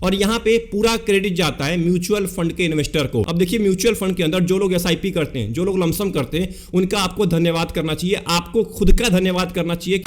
और यहाँ पे पूरा क्रेडिट जाता है म्यूचुअल फंड के इन्वेस्टर को। अब देखिए म्यूचुअल फंड के अंदर जो लोग एसआईपी करते हैं, जो लोग लमसम करते हैं, उनका आपको धन्यवाद करना चाहिए, आपको खुद का धन्यवाद करना चाहिए।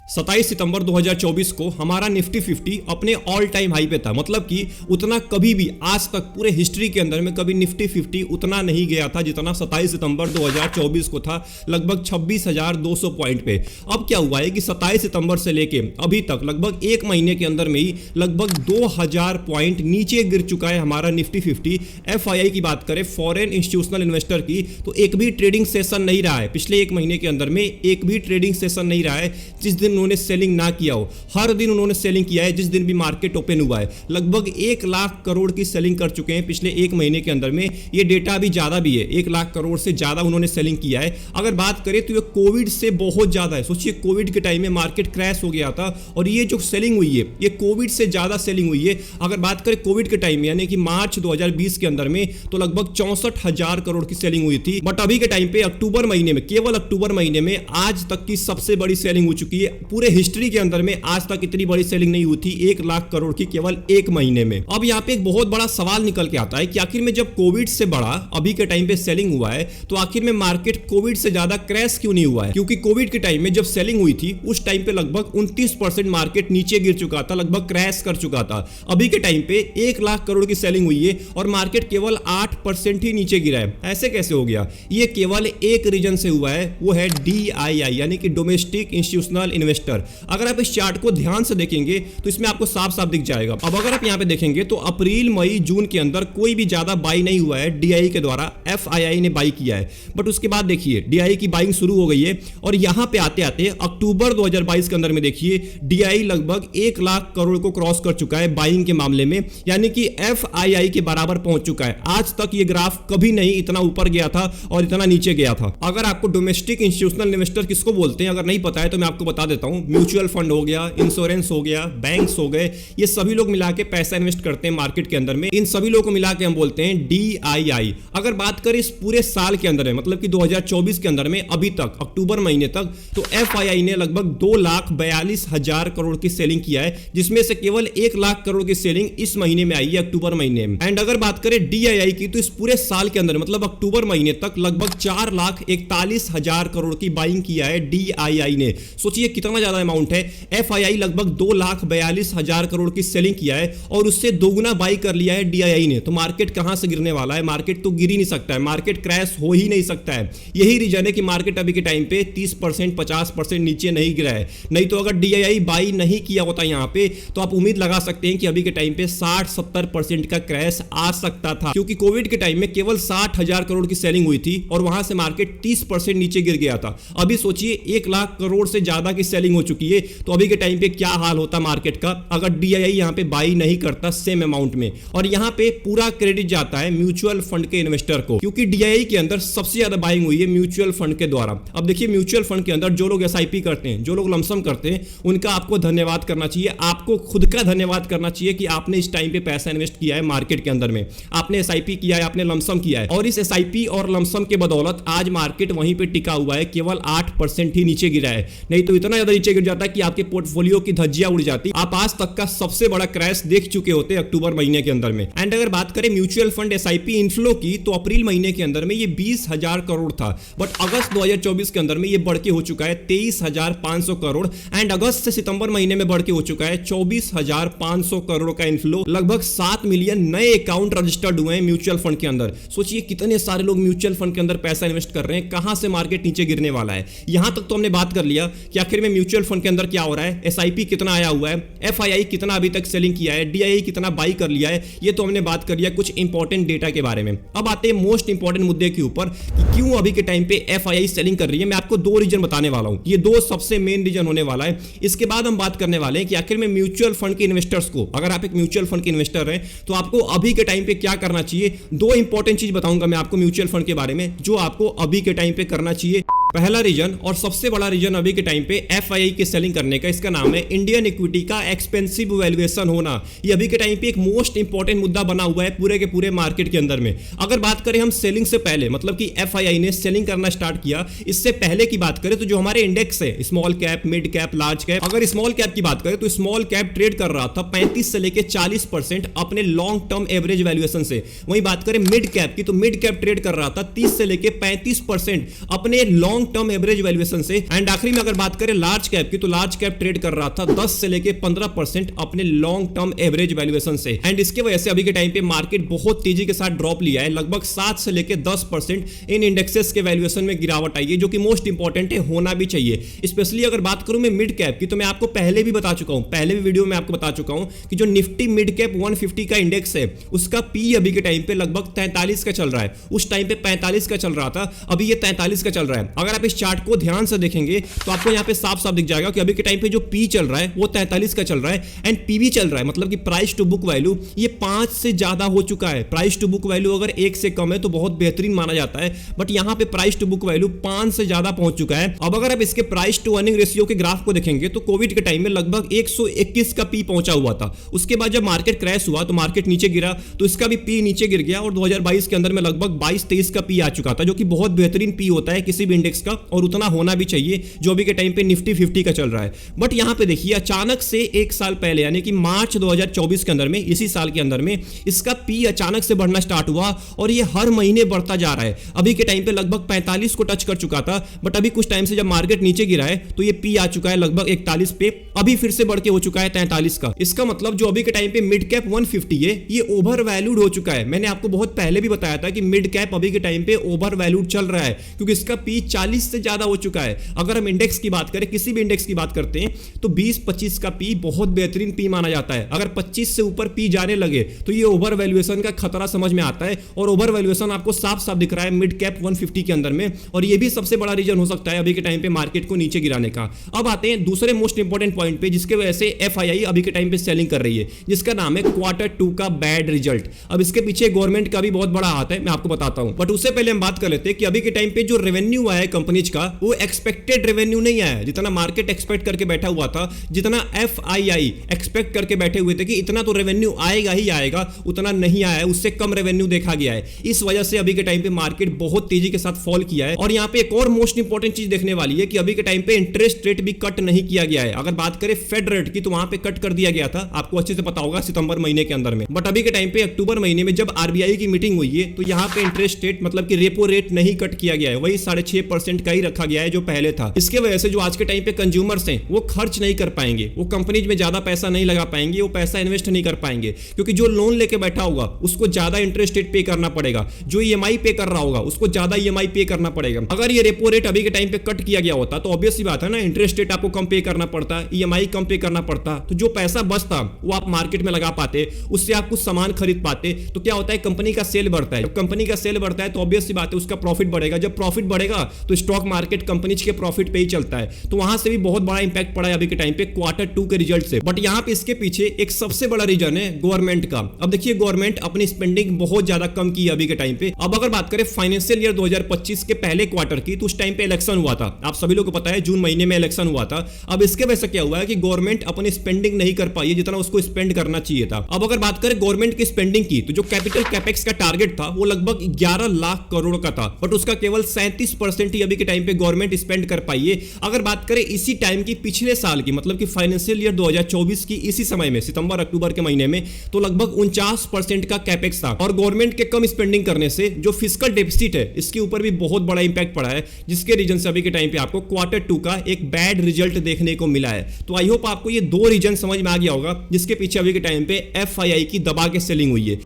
27 सितंबर 2024 को हमारा निफ्टी 50 अपने ऑल टाइम हाई पे था। मतलब कि उतना कभी भी आज तक पूरे हिस्ट्री के अंदर में कभी निफ्टी 50 उतना नहीं गया था जितना 27 सितंबर 2024 को था, लगभग 26,200 पॉइंट पे। अब क्या हुआ है कि 27 सितंबर से लेके अभी तक लगभग एक महीने के अंदर में ही लगभग 2000 पॉइंट नीचे गिर चुका है हमारा निफ्टी 50। एफआईआई की बात करें, फॉरेन इंस्टीट्यूशनल इन्वेस्टर की, तो एक भी ट्रेडिंग सेशन नहीं रहा है पिछले एक महीने के अंदर में, एक भी ट्रेडिंग सेशन नहीं रहा है जिस दिन उन्होंने सेलिंग ना किया हो। हर दिन उन्होंने सेलिंग किया है जिस दिन भी मार्केट ओपन हुआ है। लगभग 1 लाख करोड़ की सेलिंग कर चुके हैं पिछले एक महीने के अंदर में। ये डेटा अभी ज्यादा भी है, 1 लाख करोड़ से ज्यादा उन्होंने सेलिंग किया है। अगर बात करें तो ये कोविड से बहुत ज्यादा है। सोचिए कोविड के टाइम में मार्केट क्रैश हो गया था और ये जो सेलिंग हुई है ये कोविड से ज्यादा सेलिंग हुई है। अगर बात करें कोविड के टाइम में यानी कि मार्च 2020 के अंदर में तो लगभग 64,000 करोड़ की सेलिंग हुई थी। बट अभी के टाइम पे अक्टूबर महीने में, केवल अक्टूबर महीने में आज तक की सबसे बड़ी सेलिंग हो चुकी है। पूरे हिस्ट्री के अंदर में आज तक इतनी बड़ी सेलिंग नहीं हुई थी 1 लाख करोड़ की केवल एक महीने में। अब यहाँ पे एक बहुत बड़ा सवाल निकल के आता है कि आखिर में जब कोविड से बड़ा अभी के टाइम पे सेलिंग हुआ है तो आखिर में मार्केट कोविड से ज्यादा क्रैश क्यों नहीं हुआ है? क्योंकि कोविड के टाइम में जब सेलिंग हुई थी उस टाइम पे लगभग 29% मार्केट नीचे गिर चुका था, लगभग क्रैश कर चुका था। अभी के टाइम पे 1 लाख करोड़ की सेलिंग हुई है और मार्केट केवल 8% ही नीचे गिरा है। ऐसे कैसे हो गया? ये केवल एक रीजन से हुआ है, वो है DII यानी कि डोमेस्टिक इंस्टीट्यूशनल इन्वेस्टर। अगर आप इस चार्ट को ध्यान से देखेंगे तो इसमें आपको साफ साफ दिख जाएगा। अब अगर आप यहां पे देखेंगे तो अप्रैल मई जून के अंदर कोई भी ज्यादा बाई नहीं हुआ है DII के द्वारा, FII ने बाई किया है। बट उसके बाद देखिए DII की बाइंग शुरू हो गई है और यहां पे आते आते अक्टूबर 2022 के अंदर में देखिए DII लगभग 1 लाख करोड़ को क्रॉस कर चुका है बाइंग के मामले में, यानी कि FII के बराबर पहुंच चुका है। आज तक ये ग्राफ कभी नहीं इतना ऊपर गया था और इतना नीचे गया था। अगर आपको डोमेस्टिक इंस्टीट्यूशनल इन्वेस्टर किसको बोलते हैं अगर नहीं पता है तो मैं आपको बता देता हूं। म्यूचुअल फंड हो गया, इंश्योरेंस हो गया, बैंक्स हो गए, ये सभी लोग मिला के पैसा इन्वेस्ट करते हैं मार्केट के अंदर में। इन सभी लोगों को मिला के हम बोलते हैं DII। अगर बात करें इस पूरे साल के अंदर में, मतलब कि 2024 के अंदर में अभी तक अक्टूबर महीने तक, तो FII ने लगभग 2,42,000 करोड़ की सेलिंग किया है, जिसमें से केवल 1 लाख करोड़ की सेलिंग इस महीने में आई है, अक्टूबर महीने में। एंड अगर बात करें DII की तो इस पूरे साल के अंदर मतलब अक्टूबर महीने तक लगभग 4,41,000 करोड़ की बाइंग किया है DII ने। सोचिए कितना ज्यादा अमाउंट है। FII लगभग 2,42,000 करोड़ की सेलिंग किया है और उससे दोगुना बाई कर लिया है DII ने। तो मार्केट कहां से गिरने वाला है? मार्केट तो गिर ही नहीं सकता है, मार्केट क्रैश हो ही नहीं सकता है। यही रीजन है कि मार्केट अभी के टाइम पे 30% 50% नीचे नहीं गिरा है। नहीं तो अगर DII बाई नहीं किया होता यहां पे तो आप उम्मीद लगा सकते हैं कि अभी के टाइम पे 60-70% का क्रैश आ सकता था, क्योंकि कोविड के टाइम में केवल 60,000 करोड़ की सेलिंग हुई थी और वहां से मार्केट 30% नीचे गिर गया था। अभी सोचिए 1 लाख करोड़ से ज्यादा की सेलिंग हो चुकी है, तो अभी के टाइम पे क्या हाल होता मार्केट का अगर DII यहां पे बाई नहीं करता सेम अमाउंट में। और यहां पे पूरा क्रेडिट जाता है म्यूचुअल फंड के इन्वेस्टर को, क्योंकि DII के अंदर सबसे ज्यादा बाइंग हुई है म्यूचुअल फंड के द्वारा। अब देखिए म्यूचुअल फंड के अंदर जो लोग SIP करते हैं, जो लोग लमसम करते हैं, उनका आपको धन्यवाद करना चाहिए, आपको खुद का धन्यवाद करना चाहिए कि आपने इस टाइम पे पैसा इन्वेस्ट किया है मार्केट के अंदर में, आपने SIP किया है, आपने लमसम किया है और इस SIP और लमसम के बदौलत आज मार्केट वहीं पे टिका हुआ है, केवल 8% ही नीचे गिरा है। नहीं तो इतना ज्यादा नीचे गिर जाता कि आपके पोर्टफोलियो की धज्जियां उड़ जाती, आप आज तक का सबसे बड़ा क्रैश देख चुके होते अक्टूबर महीने के अंदर में। एंड अगर बात करें म्यूचुअल फंड SIP इनफ्लो की तो अप्रैल महीने के अंदर में ये 20,000 करोड़ था, बट अगस्त 2024 के अंदर में ये बढ़ के हो चुका है 23,500 करोड़। एंड अगस्त से सितंबर महीने में बढ़ के हो चुका है 24,500 करोड़ का इनफ्लो। लगभग 7 मिलियन नए अकाउंट रजिस्टर्ड हुए हैं म्यूचुअल फंड के अंदर। सोचिए कितने सारे लोग म्यूचुअल फंड के अंदर पैसा इन्वेस्ट कर रहे हैं, कहां से मार्केट नीचे गिरने वाला है। यहां तक तो हमने बात कर लिया कि आखिर में म्यूचुअल फंड के अंदर क्या हो रहा है, SIP कितना आया हुआ है, FII कितना अभी तक सेलिंग किया है, DII कितना बाई कर लिया है, ये तो हमने बात कर लिया कुछ इंपॉर्टेंट डेटा के बारे में। अब आते हैं मोस्ट इंपॉर्टेंट मुद्दे के ऊपर कि क्यों अभी के टाइम पे FII सेलिंग कर रही है। मैं आपको 2 रीजन बताने वाला हूं, ये 2 सबसे मेन रीजन होने वाला है। इसके बाद हम बात करने वाले हैं कि आखिर में म्यूचुअल फंड के इन्वेस्टर्स को, अगर आप एक म्यूचुअल फंड के इन्वेस्टर हैं तो आपको अभी के टाइम पे क्या करना चाहिए। 2 इंपॉर्टेंट चीज बताऊंगा मैं आपको म्यूचुअल फंड के बारे में जो आपको अभी के टाइम पे करना चाहिए। पहला रीजन और सबसे बड़ा रीजन अभी के टाइम पे एफआईआई की सेलिंग करने का, इसका नाम है इंडियन इक्विटी का एक्सपेंसिव वैल्यूएशन होना। ये अभी के टाइम पे एक मोस्ट इंपॉर्टेंट मुद्दा बना हुआ है पूरे के पूरे मार्केट के अंदर में। अगर बात करें हम सेलिंग से पहले, मतलब कि एफआईआई ने सेलिंग करना स्टार्ट किया, इससे पहले की बात करें तो जो हमारे इंडेक्स है small cap, mid cap, large cap, अगर स्मॉल कैप की बात करें तो स्मॉल कैप ट्रेड कर रहा था 35 से लेकर 40% अपने लॉन्ग टर्म एवरेज वैल्यूएशन से। वहीं बात करें मिड कैप की तो मिड कैप ट्रेड कर रहा था 30 से लेकर 35% अपने लॉन्ग टर्म एवरेज वैल्यूएशन से। एंड आखिरी में अगर बात करें लार्ज कैप की तो लार्ज कैप ट्रेड कर रहा था 10 से लेकर 15% अपने लॉन्ग टर्म एवरेज वैल्यूएशन से। एंड इसके वजह से अभी के टाइम पे मार्केट बहुत तेजी के साथ ड्रॉप लिया है, लगभग 7 से लेकर 10% इन इंडेक्सेस के वैल्यूएशन में गिरावट आई है, जो कि मोस्ट इंपॉर्टेंट है, होना भी चाहिए। स्पेशली अगर बात करूं मैं मिड कैप की तो मैं आपको पहले भी बता चुका हूं, पहले भी वीडियो में आपको बता चुका हूं कि जो निफ्टी मिड कैप 150 का इंडेक्स है उसका पी अभी के टाइम पे लगभग 43 का चल रहा है। उस टाइम पे 45 का चल रहा था, अभी ये 43 का चल रहा है। अगर आप इस चार्ट को ध्यान से देखेंगे तो आपको यहां पे साफ साफ दिख जाएगा कि अभी के टाइम पे जो पी चल रहा है वो 43 का चल रहा है एंड पीवी चल रहा है, मतलब कि प्राइस टू बुक वैल्यू ये 5 से ज्यादा हो चुका है। प्राइस टू बुक वैल्यू अगर 1 से कम है तो बहुत बेहतरीन माना जाता है, बट यहां पे प्राइस टू बुक वैल्यू 5 से ज्यादा पहुंच चुका है। अब अगर आप इसके प्राइस टू अर्निंग रेशियो के ग्राफ को देखेंगे तो कोविड के टाइम में लगभग 121 का पी पहुंचा हुआ था। उसके बाद जब मार्केट क्रैश हुआ तो मार्केट नीचे गिरा तो इसका भी पी नीचे गिर गया और 2022 के अंदर में लगभग 22-23 का पी आ चुका था, जो कि बहुत बेहतरीन पी होता है किसी भी इंडेक्स का और उतना होना भी चाहिए जो अभी के टाइम पे निफ्टी 50 का चल रहा है। बट यहां पे देखिए अचानक से 1 साल पहले यानी कि मार्च 2024 के अंदर में, इसी साल के अंदर में इसका पी अचानक से बढ़ना स्टार्ट हुआ और ये हर महीने बढ़ता जा रहा है। अभी के टाइम पे लगभग 45 को टच कर चुका था, बट अभी कुछ टाइम से जब मार्केट नीचे गिरा है तो ये पी आ चुका है लगभग 41 पे, अभी फिर से बढ़ के हो चुका है 43 का। इसका मतलब जो अभी के टाइम पे मिड कैप 150 है ये ओवर वैल्यूड हो चुका है। मैंने आपको बहुत पहले भी बताया था कि मिड कैप अभी के टाइम पे ओवर वैल्यूड चल रहा है क्योंकि इसका पी 40 से ज्यादा हो चुका है। अगर हम इंडेक्स की बात करें, किसी भी इंडेक्स की बात करते हैं तो 20-25 का पी बहुत बेहतरीन पी माना जाता है। अगर 25 से ऊपर पी जाने लगे तो ये ओवर वैल्यूएशन का खतरा समझ में आता है और ओवर वैल्यूएशन आपको साफ साफ दिख रहा है मिड कैप 150 के अंदर में, और ये भी सबसे बड़ा रीजन हो सकता है अभी के टाइम पे मार्केट को नीचे गिराने का। अब आते हैं दूसरे मोस्ट इंपॉर्टेंट पॉइंट पे जिसके वजह से एफआईआई अभी के टाइम पे सेलिंग कर रही है, जिसका नाम है Q2 का बैड रिजल्ट। अब इसके पीछे गवर्नमेंट का भी बहुत बड़ा हाथ है, मैं आपको बताता हूं, बट उससे पहले हम बात कर लेते हैं कि अभी के टाइम पे जो रेवेन्यू आया है कंपनीज का वो एक्सपेक्टेड रेवेन्यू नहीं आया, जितना मार्केट एक्सपेक्ट करके बैठा हुआ था, जितना एफआईआई एक्सपेक्ट करके बैठे हुए थे कि इतना तो रेवेन्यू आएगा ही आएगा, उतना नहीं आया है, उससे कम रेवेन्यू देखा गया है। इस वजह से अभी के टाइम पे मार्केट बहुत तेजी के साथ फॉल किया है। और यहां पे एक और मोस्ट इंपॉर्टेंट चीज देखने वाली है कि अभी के टाइम पे इंटरेस्ट रेट भी कट नहीं किया गया है। अगर बात करें फेड रेट की तो वहां पे कट कर दिया गया था, आपको अच्छे से पता होगा, सितंबर महीने के अंदर में। बट अभी के टाइम पे अक्टूबर महीने में जब आरबीआई की मीटिंग हुई है तो यहां पे इंटरेस्ट रेट मतलब कि रेपो रेट नहीं कट किया गया है, वही 6.5% का ही रखा गया है जो पहले था। इसके वजह से जो आज के टाइम पे कंज्यूमर्स हैं वो खर्च नहीं कर पाएंगे, वो कंपनीज में ज्यादा पैसा नहीं लगा पाएंगे, वो पैसा इन्वेस्ट नहीं कर पाएंगे, क्योंकि जो लोन लेके बैठा होगा उसको ज्यादा इंटरेस्ट रेट पे करना पड़ेगा, जो ईएमआई पे कर रहा होगा उसको ज्यादा ईएमआई पे करना पड़ेगा। अगर ये रेपो रेट अभी के टाइम पे कट किया गया होता तो ऑब्वियस सी बात है ना, इंटरेस्ट रेट आपको कम पे करना पड़ता, ईएमआई कम पे करना पड़ता, तो जो पैसा बचता वो आप मार्केट में लगा पाते, उससे आप कुछ सामान खरीद पाते। तो क्या होता है, कंपनी का सेल बढ़ता है, जब कंपनी का सेल बढ़ता है तो ऑब्वियस सी बात है उसका प्रॉफिट बढ़ेगा, जब प्रॉफिट बढ़ेगा तो स्टॉक मार्केट कंपनीज के प्रॉफिट पे ही चलता है। तो वहां से भी बहुत बड़ा इंपैक्ट पड़ा है अभी के टाइम पे Q2 के रिजल्ट से। बट यहां पे इसके पीछे एक सबसे बड़ा रीजन है गवर्नमेंट का। अब देखिए गवर्नमेंट अपनी स्पेंडिंग बहुत ज्यादा कम की है अभी के टाइम पे। अब अगर बात करें फाइनेंशियल ईयर 2025 के पहले क्वार्टर की तो उस टाइम पे इलेक्शन हुआ था, आप सभी लोगों को पता है जून महीने में इलेक्शन हुआ था। अब इसके वजह से क्या हुआ है कि गवर्नमेंट अपनी स्पेंडिंग नहीं कर पाई है जितना उसको स्पेंड करना चाहिए था। अब अगर बात करें गवर्नमेंट की स्पेंडिंग की तो जो कैपिटल कैपेक्स का टारगेट था वो लगभग 11 लाख करोड़ का था, बट उसका केवल 37% ही अभी के टाइम पे गवर्नमेंट स्पेंड कर पाई है। अगर बात करें इसी टाइम की पिछले साल की मतलब कि फाइनेंशियल ईयर 2024 की इसी समय में सितंबर अक्टूबर के महीने में तो लगभग 49% का कैपेक्स था। और गवर्नमेंट के कम स्पेंडिंग करने से जो फिस्कल डेफिसिट है इसके ऊपर भी बहुत बड़ा इंपैक्ट पड़ा है, जिसके रीजन से अभी के टाइम पे आपको Q2 का एक बैड रिजल्ट देखने को मिला है। तो आई होप आपको ये दो रीजन समझ में आ गया होगा जिसके पीछे अभी के टाइम पे एफआईआई की दबा के सेलिंग हुई है।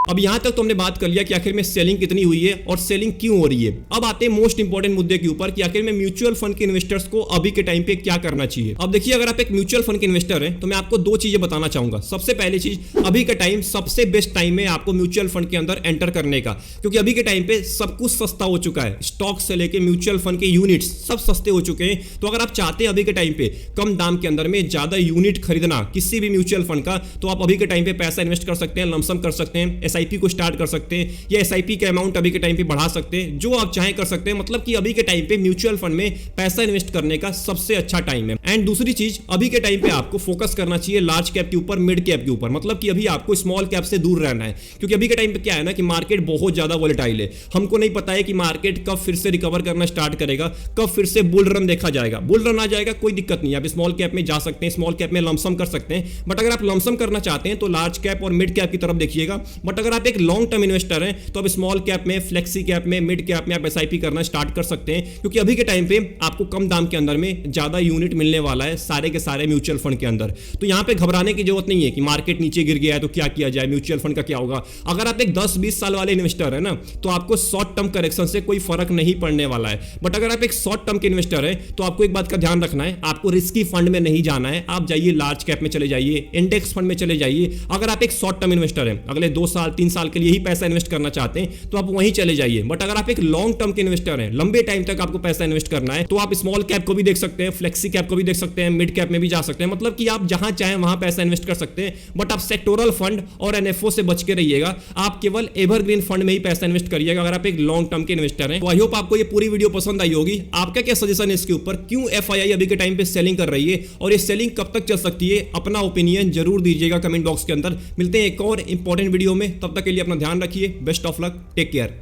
अब यहां तक तो हमने बात कर लिया कि आखिर में सेलिंग कितनी हुई है और सेलिंग क्यों हो रही है। अब आते हैं मोस्ट इंपॉर्टेंट मुद्दे के ऊपर कि आखिर में म्यूचुअल फंड के इन्वेस्टर्स को अभी के टाइम पे क्या करना चाहिए। अब देखिए अगर आप एक म्यूचुअल फंड के इन्वेस्टर हैं तो मैं आपको दो चीजें बताना चाहूंगा। सबसे पहली चीज, अभी के टाइम सबसे बेस्ट टाइम है आपको म्यूचुअल फंड के अंदर एंटर करने का, क्योंकि अभी के टाइम पे सब कुछ सस्ता हो चुका है, स्टॉक से लेके म्यूचुअल फंड के यूनिट्स सब सस्ते हो चुके हैं। तो अगर आप चाहते हैं अभी के टाइम पे कम दाम के अंदर में ज्यादा यूनिट खरीदना किसी भी म्यूचुअल फंड का, तो आप अभी के टाइम पे पैसा इन्वेस्ट कर सकते हैं, लमसम कर सकते हैं SIP को स्टार्ट कर सकते हैं या SIP के अमाउंट अभी के टाइम पे बढ़ा सकते हैं, जो आप चाहें कर सकते हैं। मतलब कि अभी के टाइम पे म्यूचुअल फंड में पैसा इन्वेस्ट करने का सबसे अच्छा टाइम है। एंड दूसरी चीज, अभी के टाइम पे आपको फोकस करना चाहिए लार्ज कैप के ऊपर, मिड कैप के ऊपर। मतलब कि अभी आपको स्मॉल कैप से दूर रहना है, क्योंकि अभी के टाइम पे क्या है ना कि मार्केट बहुत ज्यादा वोलेटाइल है। हमको नहीं पता है कि मार्केट कब फिर से रिकवर करना स्टार्ट करेगा, कब फिर से बुल रन देखा जाएगा। बुल रन आ जाएगा कोई दिक्कत नहीं, आप स्मॉल कैप में जा सकते हैं, स्मॉल कैप में लमसम कर सकते हैं। बट अगर आप लमसम करना चाहते हैं तो लार्ज कैप और मिड कैप की तरफ देखिएगा। बट अगर आप एक लॉन्ग टर्म इन्वेस्टर हैं तो आप स्मॉल कैप में, फ्लेक्सी कैप में, मिड कैप में आप SIP करना स्टार्ट कर सकते हैं, क्योंकि अभी के टाइम पे आपको कम दाम के अंदर में ज्यादा यूनिट मिलने वाला है सारे के सारे म्यूचुअल फंड के अंदर। तो यहां पे घबराने की जरूरत नहीं है कि मार्केट नीचे गिर गया है तो क्या किया जाए, म्यूचुअल फंड का क्या होगा। अगर आप एक 10-20 साल वाले इन्वेस्टर है ना, तो आपको शॉर्ट टर्म करेक्शन से कोई फर्क नहीं पड़ने वाला है। बट अगर आप एक शॉर्ट टर्म के इन्वेस्टर है तो आपको एक बात का ध्यान रखना है, आपको रिस्की फंड में नहीं जाना है। आप जाइए लार्ज कैप में चले जाइए, इंडेक्स फंड में चले जाइए। अगर आप एक शॉर्ट टर्म इन्वेस्टर है, अगले 2 साल 3 साल के लिए ही पैसा इन्वेस्ट करना चाहते हैं तो आप वहीं चले जाइए। बट अगर आप एक लॉन्ग टर्म के इन्वेस्टर हैं, लंबे टाइम तक आपको पैसा इन्वेस्ट करना है, तो आप स्मॉल कैप को भी देख सकते हैं, फ्लेक्सी कैप को भी देख सकते हैं, मिड कैप में भी जा सकते हैं। मतलब कि आप जहां चाहें वहां पैसा इन्वेस्ट कर सकते हैं। बट आप सेक्टोरल फंड और NFO से बच के रहिएगा। आप केवल एवरग्रीन फंड में ही पैसा इन्वेस्ट करिएगा अगर आप एक लॉन्ग टर्म के इन्वेस्टर हैं। तो आई होप आपको ये पूरी वीडियो पसंद आई होगी। आपका क्या सजेशन है इसके ऊपर, क्यों FII अभी के टाइम पे सेलिंग कर रही है और ये सेलिंग कब तक चल सकती है? अपना ओपिनियन जरूर दीजिएगा कमेंट बॉक्स के अंदर। मिलते हैं एक और इंपॉर्टेंट वीडियो में, तब तक के लिए अपना ध्यान रखिए। Best of luck, take care.